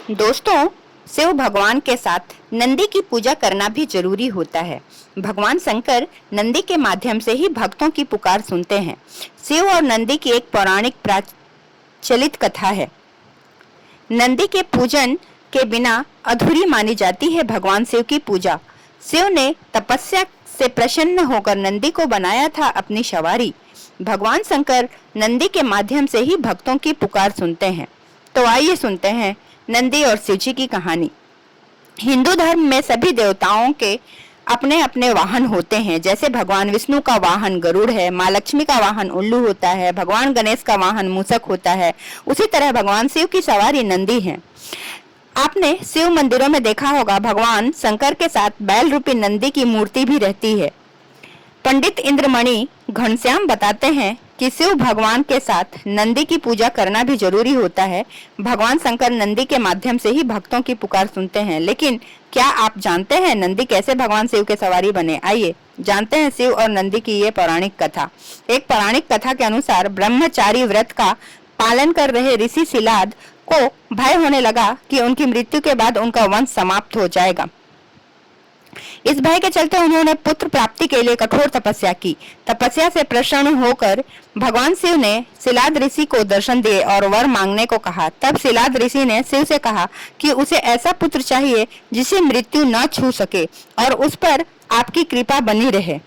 दोस्तों, शिव भगवान के साथ नंदी की पूजा करना भी जरूरी होता है। भगवान शंकर नंदी के माध्यम से ही भक्तों की पुकार सुनते हैं। शिव और नंदी की एक पौराणिक प्रचलित कथा है। नंदी के पूजन के बिना अधूरी मानी जाती है भगवान शिव की पूजा। शिव ने तपस्या से प्रसन्न होकर नंदी को बनाया था अपनी सवारी। भगवान शंकर नंदी के माध्यम से ही भक्तों की पुकार सुनते हैं। तो आइए सुनते हैं नंदी और शिवजी की कहानी। हिंदू धर्म में सभी देवताओं के अपने अपने वाहन होते हैं। जैसे भगवान विष्णु का वाहन गरुड़ है, माँ लक्ष्मी का वाहन उल्लू होता है, भगवान गणेश का वाहन मूषक होता है। उसी तरह भगवान शिव की सवारी नंदी है। आपने शिव मंदिरों में देखा होगा, भगवान शंकर के साथ बैल रूपी नंदी की मूर्ति भी रहती है। पंडित इंद्रमणि घनश्याम बताते हैं कि शिव भगवान के साथ नंदी की पूजा करना भी जरूरी होता है। भगवान शंकर नंदी के माध्यम से ही भक्तों की पुकार सुनते हैं। लेकिन क्या आप जानते हैं नंदी कैसे भगवान शिव के सवारी बने? आइए जानते हैं शिव और नंदी की ये पौराणिक कथा। एक पौराणिक कथा के अनुसार ब्रह्मचारी व्रत का पालन कर रहे ऋषि शिलाद को भय होने लगा कि उनकी मृत्यु के बाद उनका वंश समाप्त हो जाएगा। इस भय के चलते उन्होंने पुत्र प्राप्ति के लिए कठोर तपस्या की। तपस्या से प्रसन्न होकर भगवान शिव ने शिलाद ऋषि को दर्शन दिए और वर मांगने को कहा। तब शिलाद ऋषि ने शिव से कहा कि उसे ऐसा पुत्र चाहिए जिसे मृत्यु न छू सके और उस पर आपकी कृपा बनी रहे।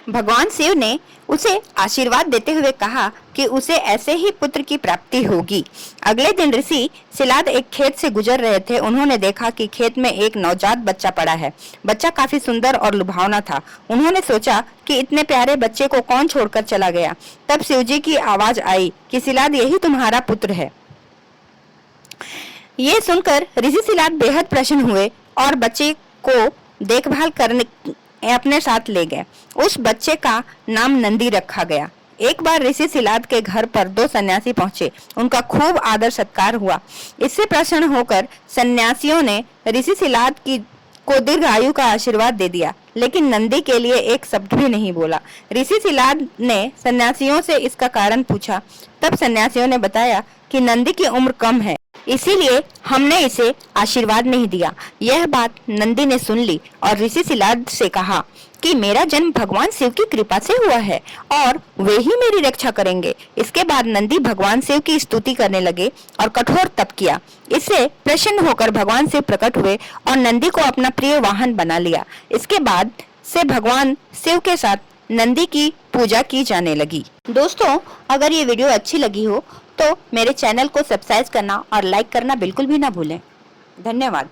भगवान शिव ने उसे आशीर्वाद देते हुए कहा कि उसे ऐसे ही पुत्र की प्राप्ति होगी। अगले दिन ऋषि शिलाद एक खेत से गुजर रहे थे। उन्होंने देखा कि खेत में एक नवजात बच्चा पड़ा है। बच्चा काफी सुंदर और लुभावना था। उन्होंने सोचा कि इतने प्यारे बच्चे को कौन छोड़कर चला गया। तब शिवजी की आवाज आई कि शिलाद, यही तुम्हारा पुत्र है। ये सुनकर ऋषि शिलाद बेहद प्रसन्न हुए और बच्चे को देखभाल करने अपने साथ ले गए। उस बच्चे का नाम नंदी रखा गया। एक बार ऋषि शिलाद के घर पर दो सन्यासी पहुंचे। उनका खूब आदर सत्कार हुआ। इससे प्रसन्न होकर सन्यासियों ने ऋषि शिलाद को दीर्घ आयु का आशीर्वाद दे दिया, लेकिन नंदी के लिए एक शब्द भी नहीं बोला। ऋषि शिलाद ने सन्यासियों से इसका कारण पूछा। तब सन्यासियों ने बताया कि नंदी की उम्र कम है, इसीलिए हमने इसे आशीर्वाद नहीं दिया। यह बात नंदी ने सुन ली और ऋषि शिलाद से कहा कि मेरा जन्म भगवान शिव की कृपा से हुआ है और वे ही मेरी रक्षा करेंगे। इसके बाद नंदी भगवान शिव की स्तुति करने लगे और कठोर तप किया। इससे प्रसन्न होकर भगवान शिव प्रकट हुए और नंदी को अपना प्रिय वाहन बना लिया। इसके बाद से भगवान शिव के साथ नंदी की पूजा की जाने लगी। दोस्तों, अगर ये वीडियो अच्छी लगी हो तो मेरे चैनल को सब्सक्राइब करना और लाइक करना बिल्कुल भी ना भूलें। धन्यवाद।